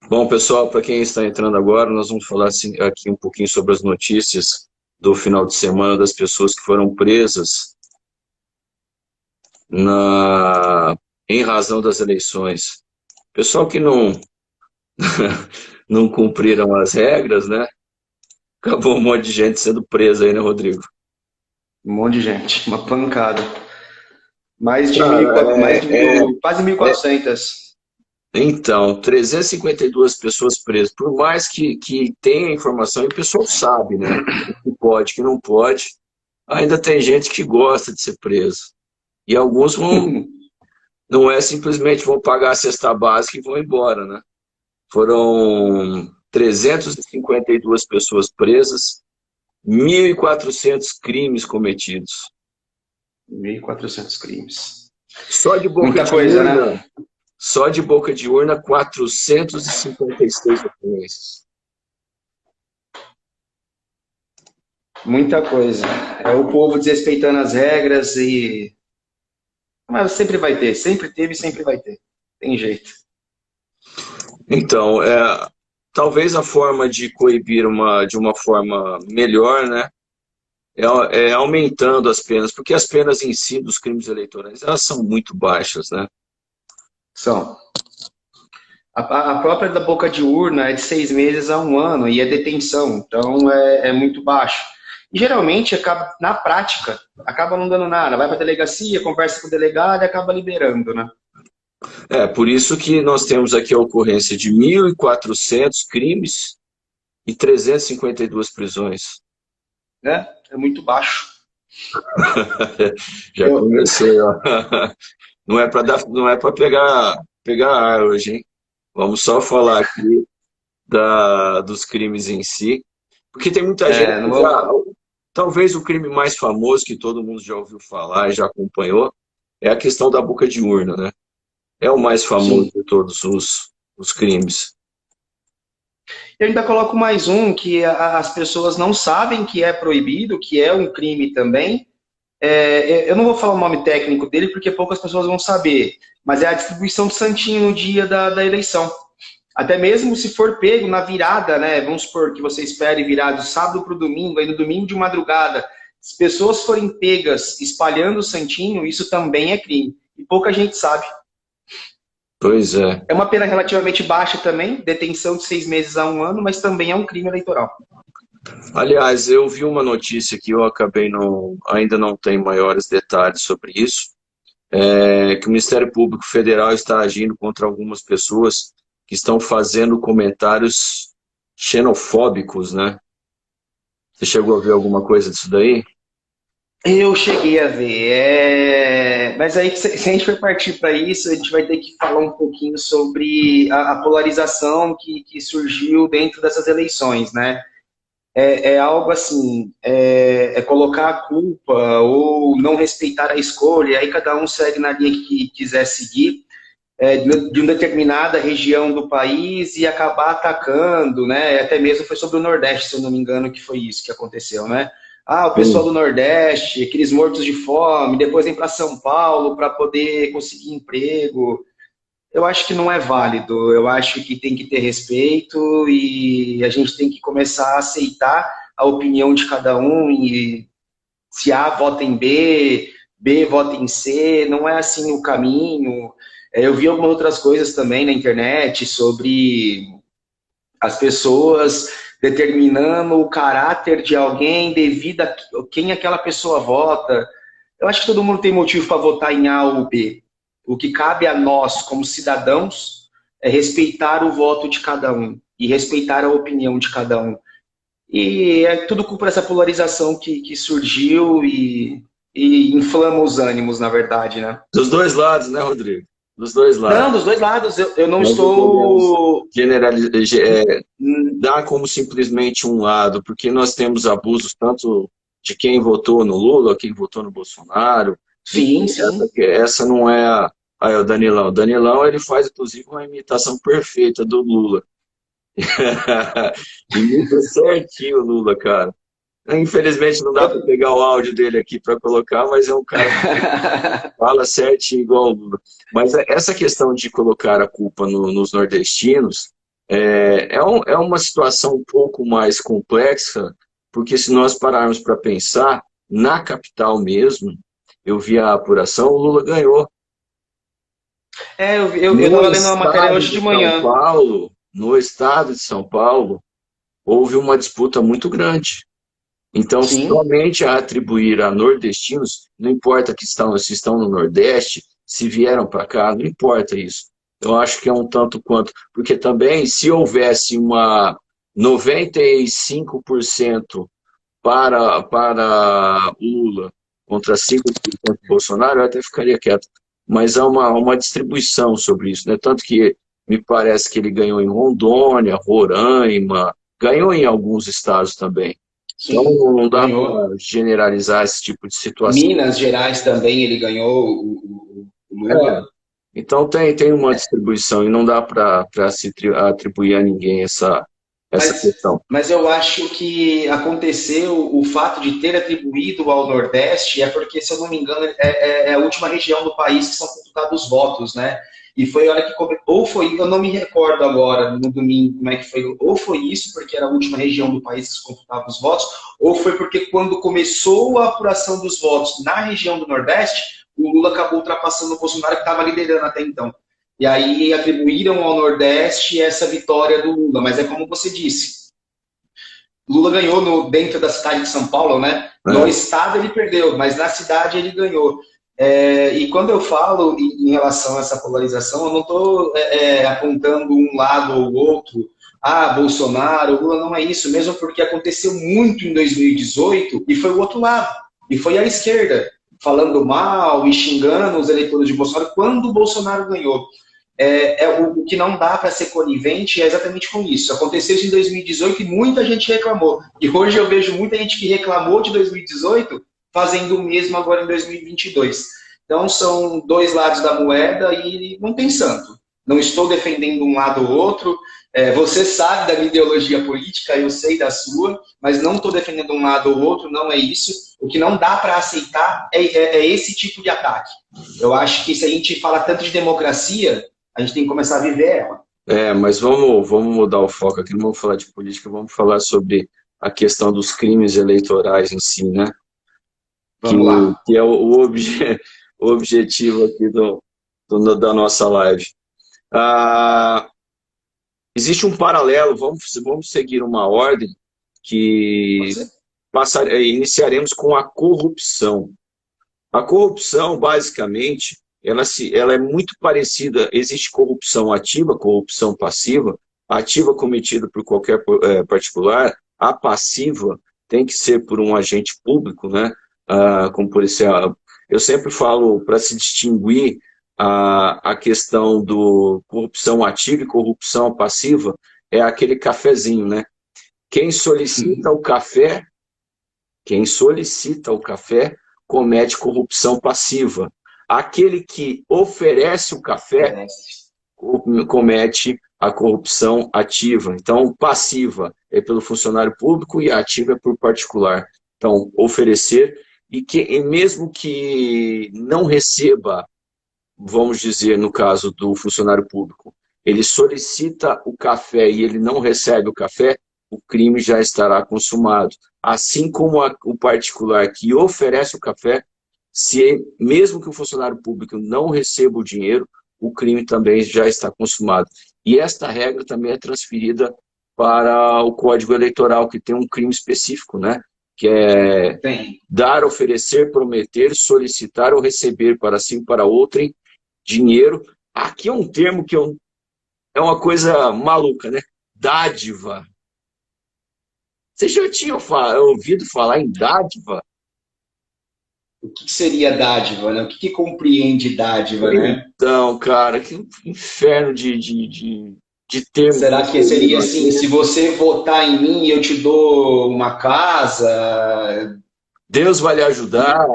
Bom, pessoal, para quem está entrando agora, nós vamos falar aqui um pouquinho sobre as notícias do final de semana das pessoas que foram presas na, em razão das eleições. Pessoal que não, não cumpriram as regras, né? Acabou um monte de gente sendo presa aí, né, Rodrigo? Um monte de gente, uma pancada. Mais de Cara, 1.400, quase é, 1.400. então, 352 pessoas presas. Por mais que tenha informação, e o pessoal sabe, né? O que pode, o que não pode, ainda tem gente que gosta de ser preso. E alguns vão, não é simplesmente vão pagar a cesta básica e vão embora, né? Foram 352 pessoas presas, 1.400 crimes cometidos. 1.400 crimes. Só de boca Muita de coisa, né? urna, só de boca de urna, 456 ocorrências. Muita coisa. É o povo desrespeitando as regras e. Mas sempre vai ter, sempre teve e sempre vai ter. Tem jeito. Então, talvez a forma de coibir de uma forma melhor, né, é aumentando as penas, porque as penas em si dos crimes eleitorais, elas são muito baixas, né? São. A própria da boca de urna é de 6 meses a 1 ano e é detenção, então é muito baixo. E geralmente, na prática, acaba não dando nada. Vai para a delegacia, conversa com o delegado e acaba liberando, né? Por isso que nós temos aqui a ocorrência de 1.400 crimes e 352 prisões. Né? É muito baixo. Já Eu, comecei, ó. Não é para pegar ar hoje, hein? Vamos só falar aqui dos crimes em si, porque tem muita gente não que já, vou, talvez o crime mais famoso que todo mundo já ouviu falar e já acompanhou é a questão da boca de urna, né? É o mais famoso sim. de todos os crimes. Eu ainda coloco mais um que as pessoas não sabem que é proibido, que é um crime também. Eu não vou falar o nome técnico dele porque poucas pessoas vão saber, mas é a distribuição do santinho no dia da eleição. Até mesmo se for pego na virada, né? Vamos supor que você espere virar do sábado para o domingo, aí no domingo de madrugada, se pessoas forem pegas espalhando o santinho, isso também é crime. E pouca gente sabe. Pois é. É uma pena relativamente baixa também, detenção de 6 meses a 1 ano, mas também é um crime eleitoral. Aliás, eu vi uma notícia que eu acabei ainda não tenho maiores detalhes sobre isso, que o Ministério Público Federal está agindo contra algumas pessoas que estão fazendo comentários xenofóbicos, né? Você chegou a ver alguma coisa disso daí? Eu cheguei a ver, mas aí se a gente for partir para isso, a gente vai ter que falar um pouquinho sobre a polarização que surgiu dentro dessas eleições, né? É algo assim, é colocar a culpa ou não respeitar a escolha, aí cada um segue na linha que quiser seguir, de uma determinada região do país e acabar atacando, né? Até mesmo foi sobre o Nordeste, se eu não me engano, que foi isso que aconteceu, né? Ah, o pessoal Sim. do Nordeste, aqueles mortos de fome, depois vem para São Paulo para poder conseguir emprego. Eu acho que não é válido. Eu acho que tem que ter respeito e a gente tem que começar a aceitar a opinião de cada um e se A vota em B, B vota em C, não é assim o caminho. Eu vi algumas outras coisas também na internet sobre as pessoas determinando o caráter de alguém devido a quem aquela pessoa vota. Eu acho que todo mundo tem motivo para votar em A ou B. O que cabe a nós, como cidadãos, é respeitar o voto de cada um e respeitar a opinião de cada um. E é tudo culpa dessa polarização que surgiu e inflama os ânimos, na verdade, né? Dos dois lados, né, Rodrigo? Dos dois lados. Não, dos dois lados, eu não Nós não podemos estou. generalizar, dar como simplesmente um lado, porque nós temos abusos tanto de quem votou no Lula, quem votou no Bolsonaro. Sim, sim. Essa não é o Danilão. O Danilão, ele faz, inclusive, uma imitação perfeita do Lula. Imita certinho o Lula, cara. Infelizmente não dá para pegar o áudio dele aqui para colocar, mas é um cara que fala certinho igual o Lula. Mas essa questão de colocar a culpa nos nordestinos, É uma situação um pouco mais complexa, porque se nós pararmos para pensar, na capital mesmo, eu vi a apuração, o Lula ganhou. Eu No estava lendo uma matéria estado hoje de de São manhã. Paulo, no estado de São Paulo, houve uma disputa muito grande. Então, Sim. somente a atribuir a nordestinos, não importa que se estão no Nordeste, se vieram para cá, não importa isso. Eu acho que é um tanto quanto. Porque também, se houvesse uma 95% para Lula contra 5% Bolsonaro, eu até ficaria quieto. Mas há uma distribuição sobre isso, né? Tanto que me parece que ele ganhou em Rondônia, Roraima, ganhou em alguns estados também. Então Sim, não dá para ganhou. generalizar esse tipo de situação. Minas Gerais também ele ganhou o É, Lula. então tem uma distribuição e não dá para se atribuir a ninguém essa Mas, questão. mas eu acho que aconteceu o fato de ter atribuído ao Nordeste é porque, se eu não me engano, é a última região do país que são computados os votos, né? E foi a hora que. Ou foi, eu não me recordo agora, no domingo, como é que foi. Ou foi isso, porque era a última região do país que se computava os votos, ou foi porque, quando começou a apuração dos votos na região do Nordeste, o Lula acabou ultrapassando o Bolsonaro, que estava liderando até então. E aí atribuíram ao Nordeste essa vitória do Lula. Mas é como você disse, Lula ganhou dentro da cidade de São Paulo, né? No É, estado ele perdeu, mas na cidade ele ganhou. E quando eu falo em relação a essa polarização, eu não estou apontando um lado ou outro. Ah, Bolsonaro, Lula, não é isso, mesmo porque aconteceu muito em 2018 e foi o outro lado. E foi a esquerda, falando mal e xingando os eleitores de Bolsonaro quando o Bolsonaro ganhou. O que não dá para ser conivente é exatamente com isso. Aconteceu isso em 2018 e muita gente reclamou. E hoje eu vejo muita gente que reclamou de 2018 fazendo o mesmo agora em 2022. Então são dois lados da moeda e não tem santo. Não estou defendendo um lado ou outro. Você sabe da minha ideologia política, eu sei da sua, mas não estou defendendo um lado ou outro, não é isso. O que não dá para aceitar é esse tipo de ataque. Eu acho que, se a gente fala tanto de democracia, a gente tem que começar a viver ela. mas vamos mudar o foco aqui, não vamos falar de política, vamos falar sobre a questão dos crimes eleitorais em si, né? Que, Vamos lá. que é o objetivo aqui da nossa live. Ah, existe um paralelo, vamos seguir uma ordem Pode que ser? iniciaremos com a corrupção. A corrupção, basicamente, ela é muito parecida. Existe corrupção ativa, corrupção passiva. A ativa cometida por qualquer particular, a passiva tem que ser por um agente público, né? Como policial. Eu sempre falo, para se distinguir a questão do corrupção ativa e corrupção passiva, é aquele cafezinho, né? Quem solicita o café quem solicita o café comete corrupção passiva. Aquele que oferece o café Merece. comete a corrupção ativa. Então, passiva é pelo funcionário público e ativa é por particular. Então, oferecer e mesmo que não receba, vamos dizer, no caso do funcionário público, ele solicita o café e ele não recebe o café, o crime já estará consumado. Assim como o particular que oferece o café, se mesmo que o funcionário público não receba o dinheiro, o crime também já está consumado. E esta regra também é transferida para o Código Eleitoral, que tem um crime específico, né? Que é Tem. dar, oferecer, prometer, solicitar ou receber para si e para outrem dinheiro. Aqui é um termo que é uma coisa maluca, né? Dádiva. Vocês já tinham ouvido falar em dádiva? O que seria dádiva, né? O que compreende dádiva, né? Então, cara, que inferno de termo que eu Será estou que ouvindo seria assim, se aqui. você votar em mim, eu te dou uma casa? Deus vai lhe ajudar.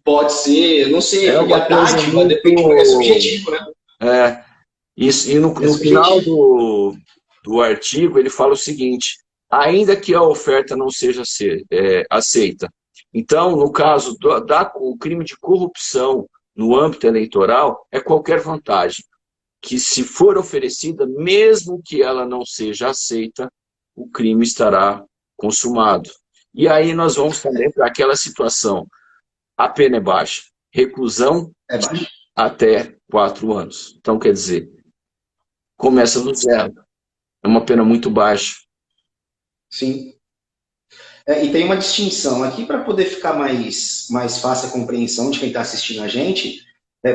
Pode ser, não sei, É porque uma a coisa dádiva depende, é muito. subjetivo, né? É, isso, e É no final subjetivo. do artigo, ele fala o seguinte: ainda que a oferta não seja aceita. Então, no caso o crime de corrupção no âmbito eleitoral, é qualquer vantagem. que se for oferecida, mesmo que ela não seja aceita, o crime estará consumado. E aí nós vamos também para aquela situação, a pena é baixa, reclusão até 4 anos. Então, quer dizer, começa do zero, é uma pena muito baixa. Sim. E tem uma distinção aqui para poder ficar mais fácil a compreensão de quem está assistindo a gente.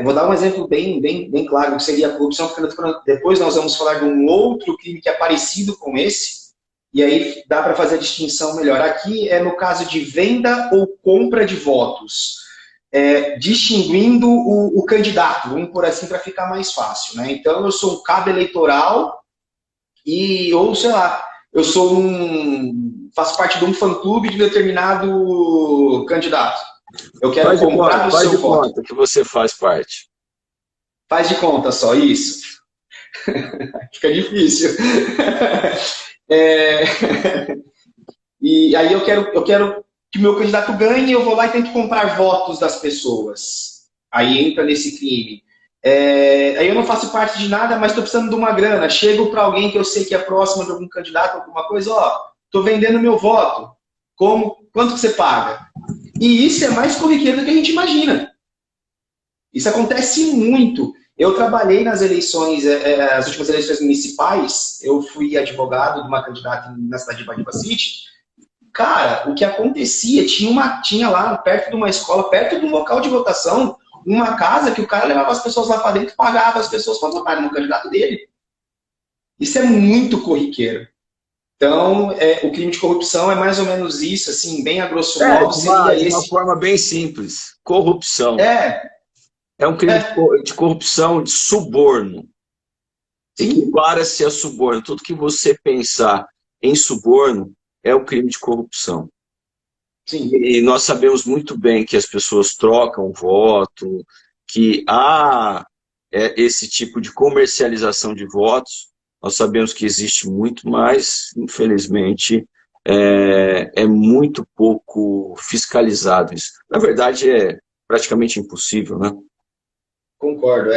Vou dar um exemplo bem claro, que seria a corrupção, porque depois nós vamos falar de um outro crime que é parecido com esse, e aí dá para fazer a distinção melhor. Aqui é no caso de venda ou compra de votos, distinguindo o candidato, vamos por assim para ficar mais fácil, né? Então eu sou um cabo eleitoral ou sei lá, eu faço parte de um fã-clube de determinado candidato. Eu quero comprar o seu voto. Faz de conta que você faz parte. Faz de conta só, isso. Fica difícil. E aí eu quero que o meu candidato ganhe, eu vou lá e tento comprar votos das pessoas. Aí entra nesse crime. Aí eu não faço parte de nada, mas estou precisando de uma grana. Chego para alguém que eu sei que é próximo de algum candidato, alguma coisa, estou vendendo meu voto. Quanto que você paga? E isso é mais corriqueiro do que a gente imagina. Isso acontece muito. Eu trabalhei nas eleições, as últimas eleições municipais, eu fui advogado de uma candidata na cidade de Badiba City. Cara, o que acontecia, tinha lá perto de uma escola, perto de um local de votação, uma casa que o cara levava as pessoas lá para dentro e pagava as pessoas para votarem no candidato dele. Isso é muito corriqueiro. Então, o crime de corrupção é mais ou menos isso, assim, bem a grosso modo. De uma forma bem simples. Corrupção. É um crime de corrupção, de suborno. Equipara-se a suborno. Tudo que você pensar em suborno é um crime de corrupção. Sim. E nós sabemos muito bem que as pessoas trocam voto, que há esse tipo de comercialização de votos. Nós sabemos que existe muito, mas, infelizmente, é muito pouco fiscalizado isso. Na verdade, é praticamente impossível, né? Concordo.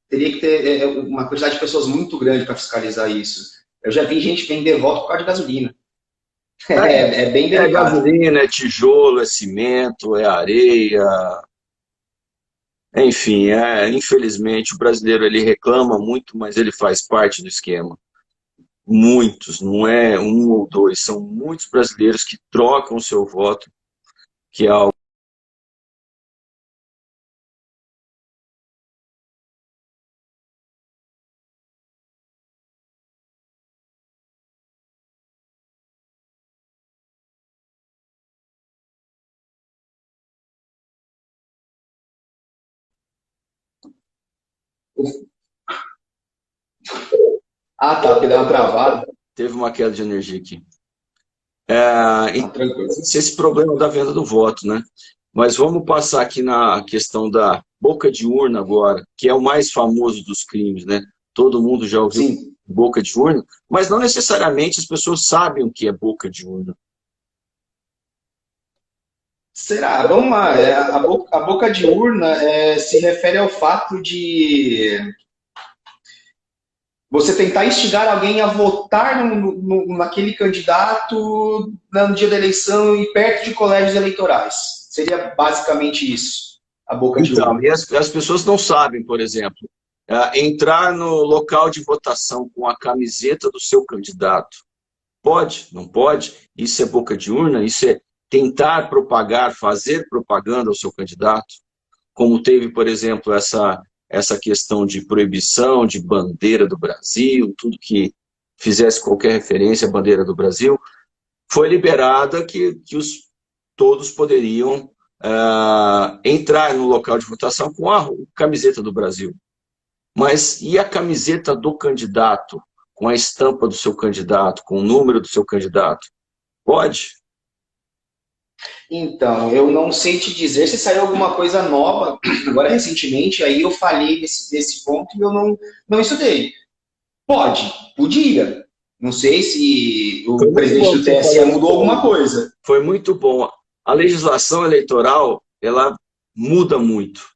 Teria que ter uma quantidade de pessoas muito grande para fiscalizar isso. Eu já vi gente vender voto por causa de gasolina. Bem delicado. É gasolina, é tijolo, é cimento, é areia. Enfim, infelizmente o brasileiro ele reclama muito, mas ele faz parte do esquema. Muitos, não é um ou dois, são muitos brasileiros que trocam o seu voto, que é algo. Tá, porque deu uma travada. Teve uma queda de energia aqui. Esse problema da venda do voto, né? Mas vamos passar aqui na questão da boca de urna agora, que é o mais famoso dos crimes, né? Todo mundo já ouviu boca de urna, mas não necessariamente as pessoas sabem o que é boca de urna. Será? Vamos lá. A boca de urna se refere ao fato de você tentar instigar alguém a votar naquele candidato no dia da eleição e perto de colégios eleitorais. Seria basicamente isso, a boca de urna. E as pessoas não sabem, por exemplo, entrar no local de votação com a camiseta do seu candidato. Pode? Não pode? Isso é boca de urna? Isso é tentar propagar, fazer propaganda ao seu candidato? Como teve, por exemplo, essa questão de proibição de bandeira do Brasil, tudo que fizesse qualquer referência à bandeira do Brasil, foi liberada que todos poderiam entrar no local de votação com a camiseta do Brasil. Mas e a camiseta do candidato, com a estampa do seu candidato, com o número do seu candidato? Pode? Então, eu não sei te dizer se saiu alguma coisa nova, agora recentemente, aí eu falhei nesse ponto e eu não estudei. Podia. Não sei se o presidente do TSE mudou alguma coisa. Foi muito bom. A legislação eleitoral, ela muda muito.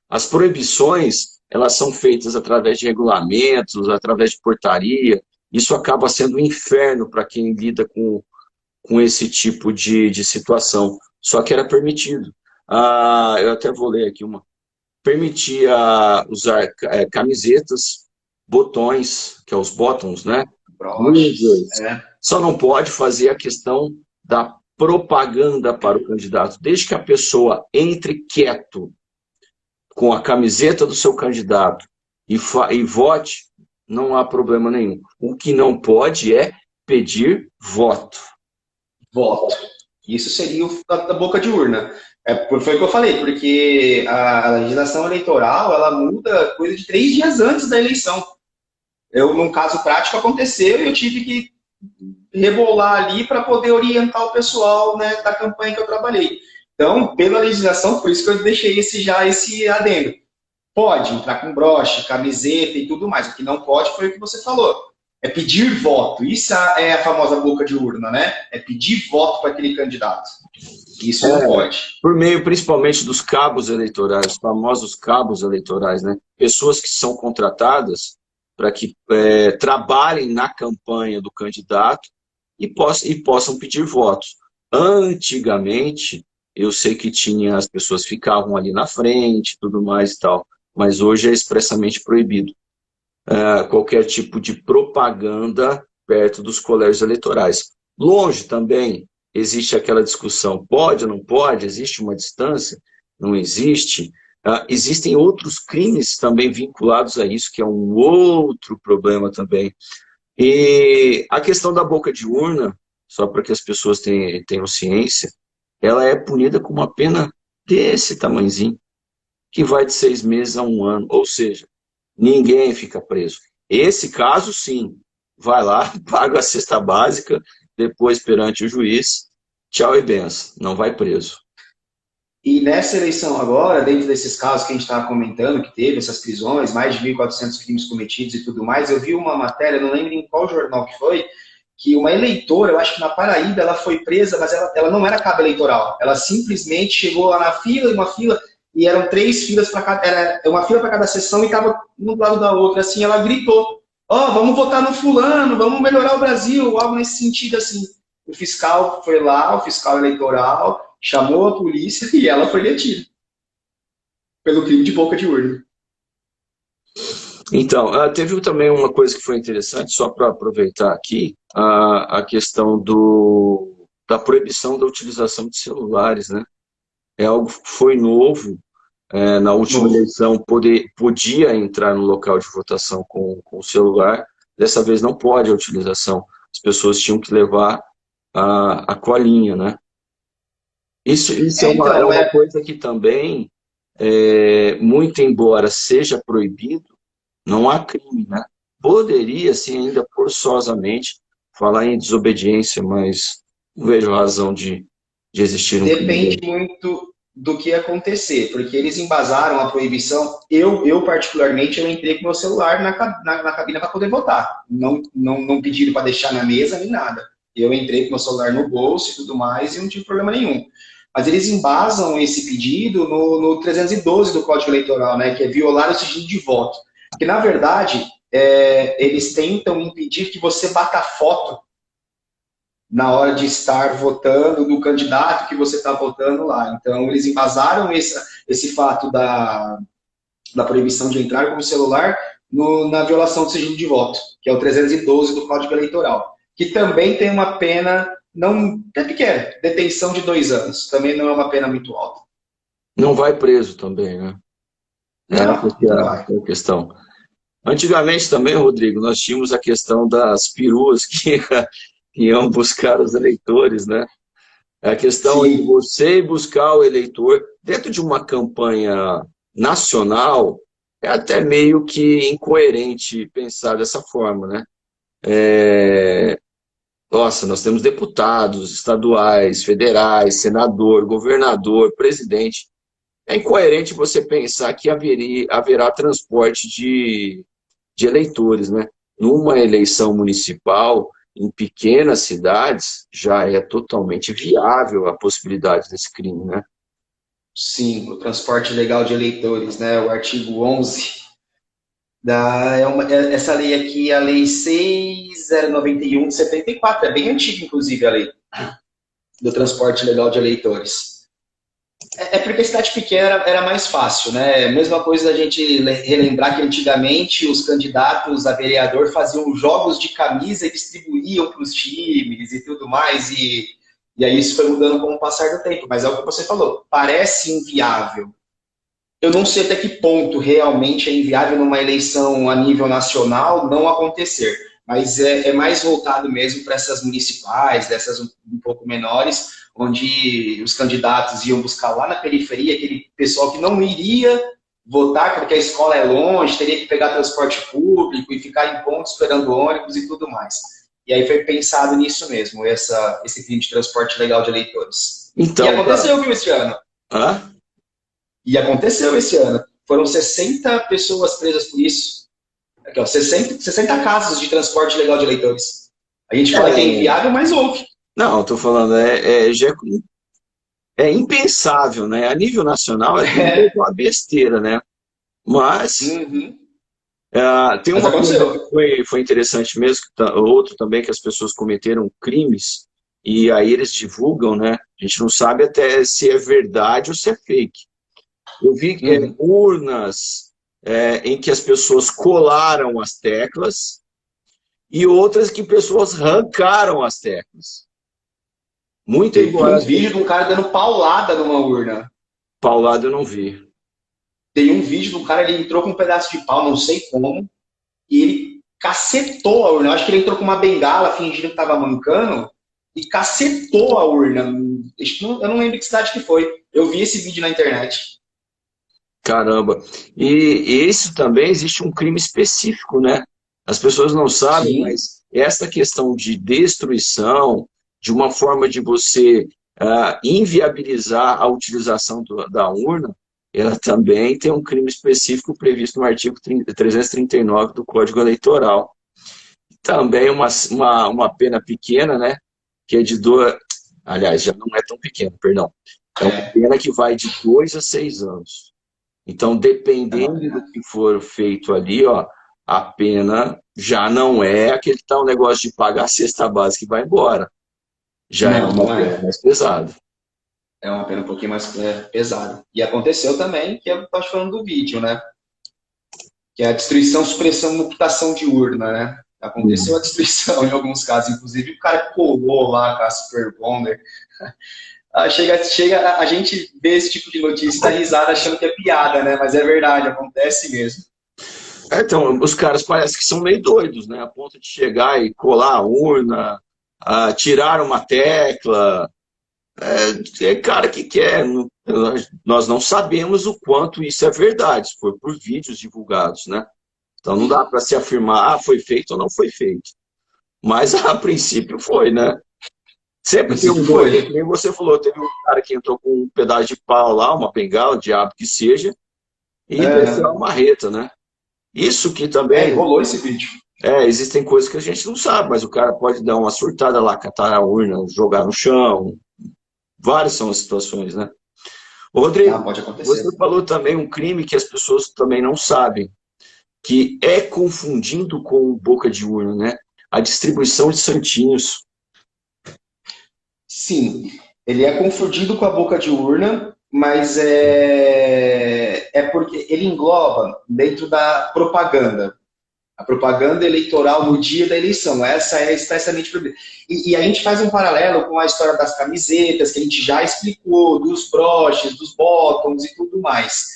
As proibições, elas são feitas através de regulamentos, através de portaria. Isso acaba sendo um inferno para quem lida com esse tipo de situação. Só que era permitido. Eu até vou ler aqui uma. Permitia usar camisetas, botões, que é os bottoms, né? Broches, Só não pode fazer a questão da propaganda para o candidato. Desde que a pessoa entre quieto com a camiseta do seu candidato e vote, não há problema nenhum. O que não pode é pedir voto. Voto. Isso seria da boca de urna. Foi o que eu falei, porque a legislação eleitoral, ela muda coisa de 3 dias antes da eleição. Num caso prático, aconteceu e eu tive que rebolar ali para poder orientar o pessoal, né, da campanha que eu trabalhei. Então, pela legislação, por isso que eu deixei esse adendo. Pode entrar com broche, camiseta e tudo mais. O que não pode foi o que você falou. É pedir voto. Isso é a famosa boca de urna, né? É pedir voto para aquele candidato. Isso não pode. Por meio, principalmente, dos cabos eleitorais, os famosos cabos eleitorais, né? Pessoas que são contratadas para que trabalhem na campanha do candidato e possam pedir votos. Antigamente, eu sei que as pessoas ficavam ali na frente, tudo mais e tal, mas hoje é expressamente proibido qualquer tipo de propaganda perto dos colégios eleitorais. Longe também existe aquela discussão, pode ou não pode, existe uma distância, não existe. Existem outros crimes também vinculados a isso, que é um outro problema também. E a questão da boca de urna, só para que as pessoas tenham ciência, ela é punida com uma pena desse tamanhozinho, que vai de 6 meses a 1 ano, ou seja, ninguém fica preso. Esse caso, sim, vai lá, paga a cesta básica, depois perante o juiz, tchau e benção, não vai preso. E nessa eleição agora, dentro desses casos que a gente estava comentando, que teve essas prisões, mais de 1.400 crimes cometidos e tudo mais, eu vi uma matéria, não lembro em qual jornal que foi, que uma eleitora, eu acho que na Paraíba, ela foi presa, mas ela não era cabo eleitoral. Ela simplesmente chegou lá na fila, e eram 3 filas para cada, era uma fila para cada sessão e estava um do lado da outra, assim, ela gritou, vamos votar no fulano, vamos melhorar o Brasil, algo nesse sentido, assim. O fiscal foi lá, o fiscal eleitoral, chamou a polícia e ela foi detida pelo crime de boca de urna. Então, teve também uma coisa que foi interessante, só para aproveitar aqui, a questão da proibição da utilização de celulares, né? É algo que foi novo. Na última eleição podia entrar no local de votação com o celular, dessa vez não pode a utilização. As pessoas tinham que levar a colinha, né? Isso é uma coisa que também, muito embora seja proibido, não há crime, né? Poderia, sim, ainda forçosamente falar em desobediência, mas não vejo razão de existir um crime. Depende muito do que acontecer, porque eles embasaram a proibição. Eu particularmente, eu entrei com meu celular na cabina para poder votar. Não pediram para deixar na mesa nem nada. Eu entrei com meu celular no bolso e tudo mais e não tive problema nenhum. Mas eles embasam esse pedido no 312 do Código Eleitoral, né, que é violar o sigilo de voto. Porque, na verdade, eles tentam impedir que você bata foto na hora de estar votando no candidato que você está votando lá. Então, eles embasaram esse fato da proibição de entrar com o celular na violação do sigilo de voto, que é o 312 do Código Eleitoral, que também tem uma pena, não é pequena, detenção de 2 anos. Também não é uma pena muito alta. Não vai preso também, né? Não é a questão. Antigamente também, Rodrigo, nós tínhamos a questão das peruas que iam buscar os eleitores, né? A questão de você buscar o eleitor dentro de uma campanha nacional é até meio que incoerente pensar dessa forma, né? Nossa, nós temos deputados estaduais, federais, senador, governador, presidente. É incoerente você pensar que haverá transporte de eleitores, né? Numa eleição municipal, em pequenas cidades, já é totalmente viável a possibilidade desse crime, né? Sim, o transporte legal de eleitores, né? O artigo 11 Essa lei aqui, a Lei 6.091 de 74, é bem antiga, inclusive, a lei do transporte legal de eleitores. É porque a cidade pequena era mais fácil, né? Mesma coisa da gente relembrar que antigamente os candidatos a vereador faziam jogos de camisa e distribuíam para os times e tudo mais, e aí isso foi mudando com o passar do tempo. Mas é o que você falou, parece inviável. Eu não sei até que ponto realmente é inviável numa eleição a nível nacional não acontecer, mas é mais voltado mesmo para essas municipais, dessas um pouco menores, onde os candidatos iam buscar lá na periferia aquele pessoal que não iria votar porque a escola é longe, teria que pegar transporte público e ficar em ponto esperando ônibus e tudo mais. E aí foi pensado nisso mesmo, esse crime de transporte legal de eleitores. Então, e aconteceu, viu, esse ano? Hã? E aconteceu esse ano. Foram 60 pessoas presas por isso. Aqui, ó, 60 casos de transporte legal de eleitores. A gente fala que é inviável, mas houve. Não, estou falando, é impensável, né? A nível nacional é uma besteira, né? Mas tem Mas uma coisa aconteceu. que foi interessante mesmo, outro também que as pessoas cometeram crimes e aí eles divulgam, né? A gente não sabe até se é verdade ou se é fake. Eu vi urnas em que as pessoas colaram as teclas e outras que pessoas arrancaram as teclas. Muito Teve igual. um vídeo de um cara dando paulada numa urna. Paulado eu não vi. Tem um vídeo do cara, ele entrou com um pedaço de pau, não sei como, e ele cacetou a urna. Eu acho que ele entrou com uma bengala, fingindo que estava mancando, e cacetou a urna. Eu não lembro que cidade que foi. Eu vi esse vídeo na internet. Caramba. E esse também existe um crime específico, né? As pessoas não sabem, Sim. mas essa questão de destruição, de uma forma de você inviabilizar a utilização da urna, ela também tem um crime específico previsto no artigo 339 do Código Eleitoral. Também uma pena pequena, né? Que é de aliás, já não é tão pequena, perdão. É uma pena que vai de 2 a 6 anos. Então, dependendo do que for feito ali, ó, a pena já não é aquele tal negócio de pagar a cesta básica e vai embora. Já é uma pena mais pesada. É uma pena um pouquinho mais pesada. E aconteceu também, que eu estou falando do vídeo, né? Que é a destruição, supressão, mutação de urna, né? Aconteceu a destruição em alguns casos, inclusive o cara colou lá com a Super Bonder. A gente vê esse tipo de notícia, dá risada achando que é piada, né? Mas é verdade, acontece mesmo. Então, os caras parecem que são meio doidos, né? A ponto de chegar e colar a urna, tirar uma tecla. É cara que quer. Nós não sabemos o quanto isso é verdade, foi por vídeos divulgados, né? Então não dá para se afirmar, foi feito ou não foi feito. Mas a princípio foi, né? Sempre tem um doido, que nem você falou, teve um cara que entrou com um pedaço de pau lá, uma bengala, o diabo que seja, e desceu a marreta, né? Isso que também... rolou esse vídeo. Existem coisas que a gente não sabe, mas o cara pode dar uma surtada lá, catar a urna, jogar no chão. Várias são as situações, né? Rodrigo, pode acontecer. Você falou também um crime que as pessoas também não sabem, que é confundindo com boca de urna, né? A distribuição de santinhos. Sim, ele é confundido com a boca de urna, mas é porque ele engloba dentro da propaganda. A propaganda eleitoral no dia da eleição. Essa é especialmente... E a gente faz um paralelo com a história das camisetas, que a gente já explicou, dos broches, dos bottoms e tudo mais.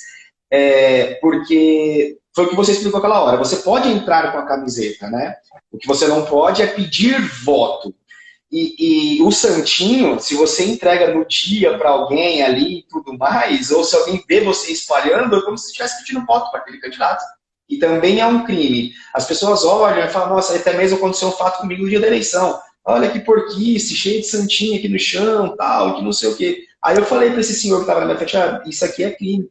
Porque foi o que você explicou aquela hora. Você pode entrar com a camiseta, né? O que você não pode é pedir voto. E o santinho, se você entrega no dia para alguém ali e tudo mais, ou se alguém vê você espalhando, é como se estivesse pedindo voto para aquele candidato. E também é um crime. As pessoas olham e falam, nossa, até mesmo aconteceu um fato comigo no dia da eleição. Olha que porquice, cheio de santinho aqui no chão, tal, que não sei o quê. Aí eu falei para esse senhor que estava na minha frente, isso aqui é crime.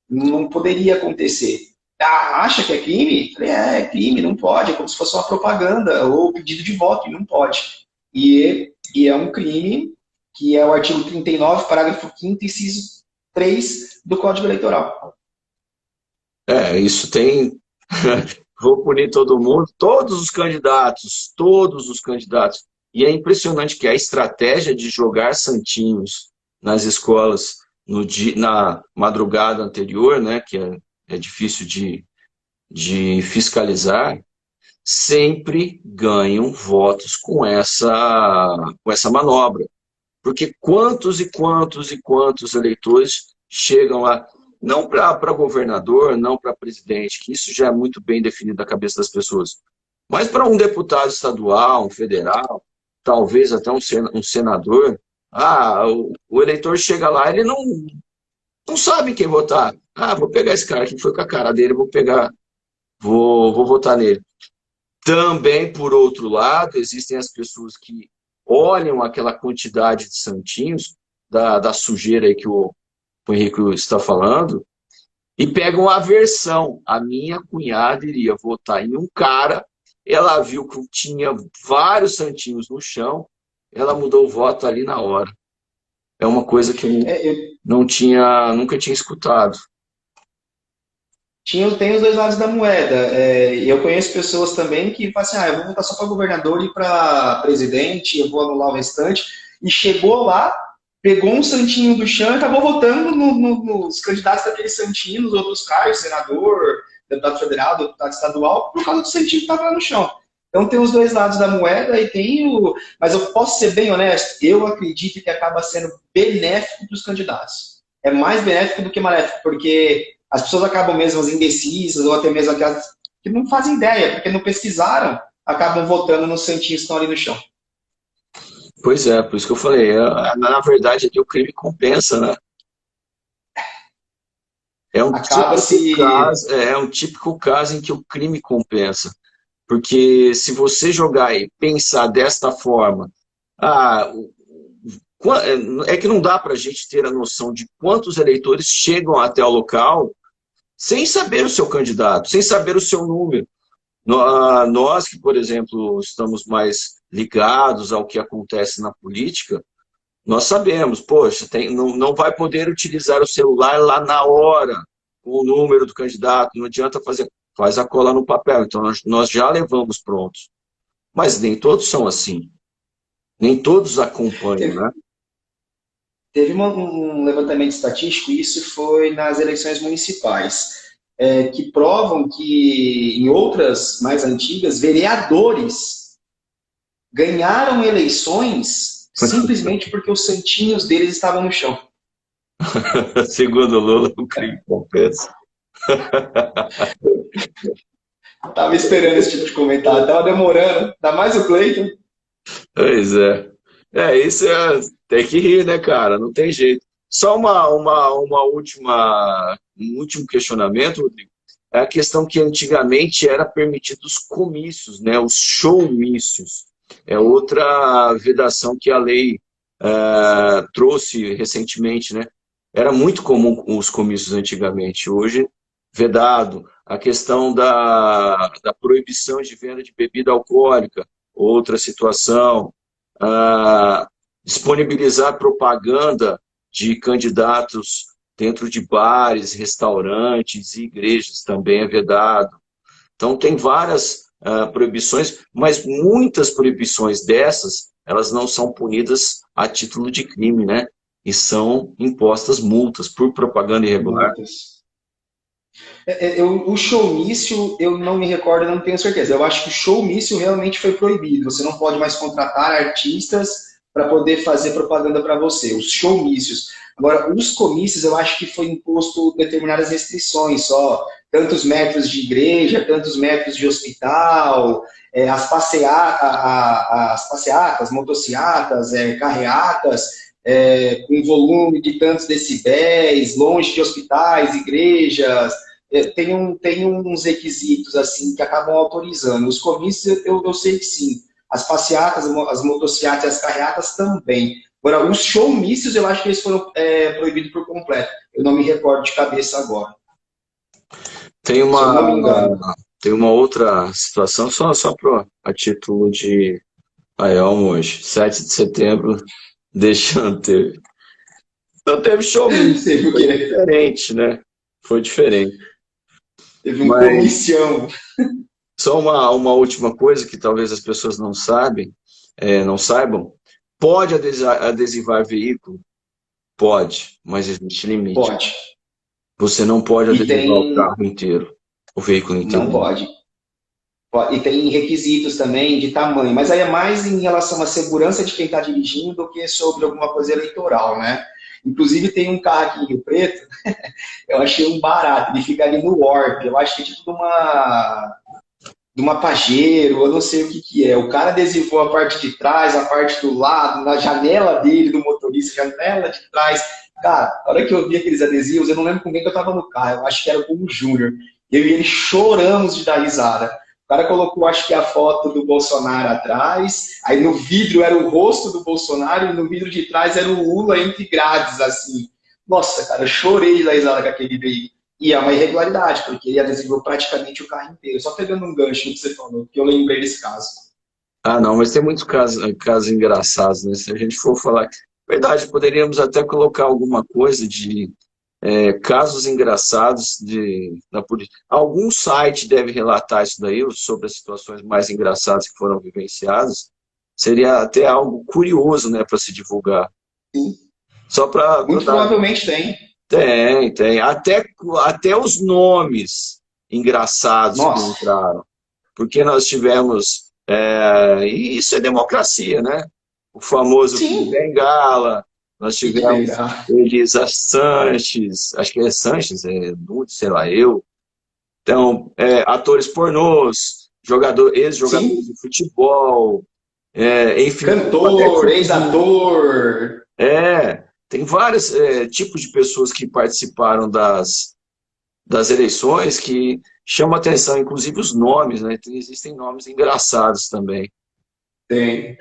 Não poderia acontecer. Acha que é crime? Falei, é crime, não pode. É como se fosse uma propaganda ou pedido de voto, e não pode. E é um crime que é o artigo 39, parágrafo 5º, inciso 3 do Código Eleitoral. Isso tem vou punir todo mundo, todos os candidatos. E é impressionante que a estratégia de jogar santinhos nas escolas na madrugada anterior, né, que é difícil de fiscalizar, sempre ganham votos com essa manobra. Porque quantos e quantos e quantos eleitores chegam lá, não para governador, não para presidente, que isso já é muito bem definido na cabeça das pessoas, mas para um deputado estadual, um federal, talvez até um senador, o eleitor chega lá, ele não sabe quem votar. Vou pegar esse cara que foi com a cara dele, vou votar nele. Também, por outro lado, existem as pessoas que olham aquela quantidade de santinhos, da sujeira aí que o Henrique está falando, e pegam a aversão. A minha cunhada iria votar em um cara, ela viu que tinha vários santinhos no chão, ela mudou o voto ali na hora. É uma coisa que eu nunca tinha escutado. Tem os dois lados da moeda. Eu conheço pessoas também que falam assim, eu vou votar só para governador e para presidente, eu vou anular o restante. E chegou lá, pegou um santinho do chão e acabou votando nos candidatos daquele santinho, nos outros cargos, senador, deputado federal, deputado estadual, por causa do santinho que estava lá no chão. Então tem os dois lados da moeda mas eu posso ser bem honesto, eu acredito que acaba sendo benéfico para os candidatos. É mais benéfico do que maléfico, porque as pessoas acabam mesmo as indecisas, ou até mesmo aquelas que não fazem ideia, porque não pesquisaram, acabam votando nos santinhos que estão ali no chão. Pois é, por isso que eu falei, na verdade aqui o crime compensa, né? É um típico caso em que o crime compensa. Porque se você jogar e pensar desta forma, é que não dá para a gente ter a noção de quantos eleitores chegam até o local sem saber o seu candidato, sem saber o seu número. Nós que, por exemplo, estamos mais ligados ao que acontece na política, nós sabemos, poxa, não vai poder utilizar o celular lá na hora, com o número do candidato, não adianta faz a cola no papel, então nós já levamos prontos. Mas nem todos são assim. Nem todos acompanham, né? Teve um levantamento estatístico, isso foi nas eleições municipais, que provam que em outras mais antigas, vereadores ganharam eleições simplesmente porque os santinhos deles estavam no chão. Segundo Lula, o crime compensa. Tava esperando esse tipo de comentário, tava demorando, ainda mais o Cleiton. Pois é. Isso tem que rir, né, cara? Não tem jeito. Só um último questionamento, Rodrigo. É a questão que antigamente era permitido os comícios, né? Os showmícios. É outra vedação que a lei trouxe recentemente, né? Era muito comum os comícios antigamente. Hoje, vedado. A questão da proibição de venda de bebida alcoólica, outra situação. Disponibilizar propaganda de candidatos dentro de bares, restaurantes e igrejas também é vedado. Então tem várias proibições, mas muitas proibições dessas, elas não são punidas a título de crime, né? E são impostas multas por propaganda irregular. O showmício, eu não me recordo, não tenho certeza. Eu acho que o showmício realmente foi proibido. Você não pode mais contratar artistas para poder fazer propaganda para você. Os showmícios. Agora, os comícios, eu acho que foi imposto determinadas restrições só. Tantos metros de igreja, tantos metros de hospital, as passeatas, motociatas, carreatas, com volume de tantos decibéis, longe de hospitais, igrejas. Tem uns requisitos assim que acabam autorizando. Os comícios eu sei que sim. As passeatas, as motociatas e as carreatas também. Agora, os showmícios eu acho que eles foram proibidos por completo. Eu não me recordo de cabeça agora. Tem uma outra situação, só a título de hoje, 7 de setembro, deixando ter. Não teve showmício, foi diferente, né? Foi diferente. Teve um comicião. Só uma última coisa que talvez as pessoas não sabem, não saibam. Pode adesivar veículo? Pode, mas existe limite. Pode. Você não pode adesivar o carro inteiro, o veículo inteiro. Não pode. E tem requisitos também de tamanho, mas aí é mais em relação à segurança de quem está dirigindo do que sobre alguma coisa eleitoral, né? Inclusive tem um carro aqui em Rio Preto, eu achei um barato, ele fica ali no Warp, eu acho que é tipo de uma Pajero, eu não sei o que que é. O cara adesivou a parte de trás, a parte do lado, na janela dele, do motorista, janela de trás. Cara, na hora que eu vi aqueles adesivos, eu não lembro com quem que eu tava no carro, eu acho que era com o Júnior. Eu e ele choramos de dar risada. O cara colocou, acho que a foto do Bolsonaro atrás, aí no vidro era o rosto do Bolsonaro e no vidro de trás era o Lula entre grades, assim. Nossa, cara, eu chorei de dar risada com aquele veículo. E é uma irregularidade, porque ele adesivou praticamente o carro inteiro. Só pegando um gancho no que você falou, que eu lembrei desse caso. Ah, não, mas tem muitos casos engraçados, né? Se a gente for falar... Verdade, poderíamos até colocar alguma coisa de casos engraçados na política. Algum site deve relatar isso daí, sobre as situações mais engraçadas que foram vivenciadas. Seria até algo curioso, né, para se divulgar. Sim. Só para... Muito provavelmente tem. Tem. Até os nomes engraçados que entraram. Porque nós tivemos... e isso é democracia, né? O famoso Bengala, nós tivemos Elisa Sanches, acho que é Sanches, sei lá, eu. Então, atores pornôs, ex-jogadores de futebol, enfim. Cantor, ex-ator. Tem vários tipos de pessoas que participaram das eleições que chamam a atenção, inclusive os nomes, né? Existem nomes engraçados também. Tem.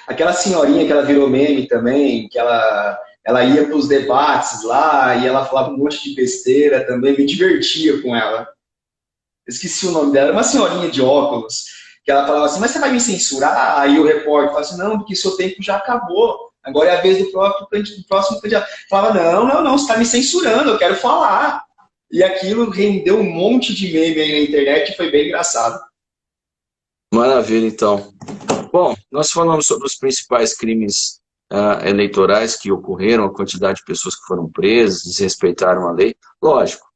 Aquela senhorinha que ela virou meme também, que ela ia para os debates lá e ela falava um monte de besteira também, me divertia com ela. Esqueci o nome dela, era uma senhorinha de óculos, que ela falava assim, mas você vai me censurar? Aí o repórter falava assim, não, porque seu tempo já acabou. Agora é a vez do próximo candidato. Falava, não, você está me censurando, eu quero falar. E aquilo rendeu um monte de meme aí na internet e foi bem engraçado. Maravilha, então. Bom, nós falamos sobre os principais crimes eleitorais que ocorreram, a quantidade de pessoas que foram presas, desrespeitaram a lei. Lógico,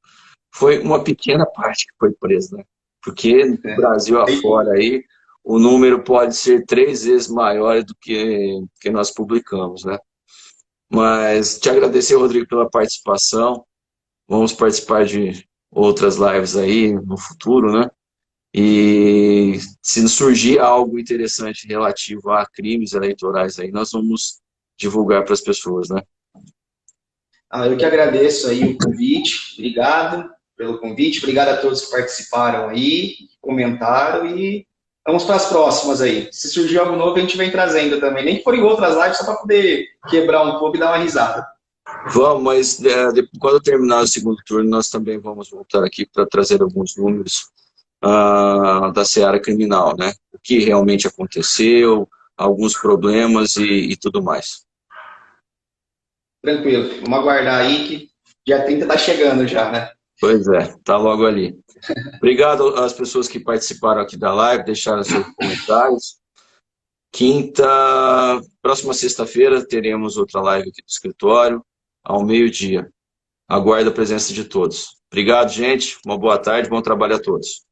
foi uma pequena parte que foi presa, né? Porque no Brasil afora aí, o número pode ser 3 vezes maior do que nós publicamos, né? Mas te agradecer, Rodrigo, pela participação. Vamos participar de outras lives aí no futuro, né? E se surgir algo interessante relativo a crimes eleitorais aí, nós vamos divulgar para as pessoas, né? Eu que agradeço aí o convite, obrigado pelo convite, obrigado a todos que participaram aí, comentaram e vamos para as próximas aí. Se surgir algo novo, a gente vem trazendo também, nem que for em outras lives, só para poder quebrar um pouco e dar uma risada. Vamos, mas quando terminar o segundo turno, nós também vamos voltar aqui para trazer alguns números da seara criminal, né? O que realmente aconteceu, alguns problemas e tudo mais. Tranquilo, vamos aguardar aí que dia 30 está chegando já, né? Pois é, tá logo ali. Obrigado às pessoas que participaram aqui da live, deixaram seus comentários. Próxima sexta-feira, teremos outra live aqui do escritório, ao meio-dia. Aguardo a presença de todos. Obrigado, gente. Uma boa tarde, bom trabalho a todos.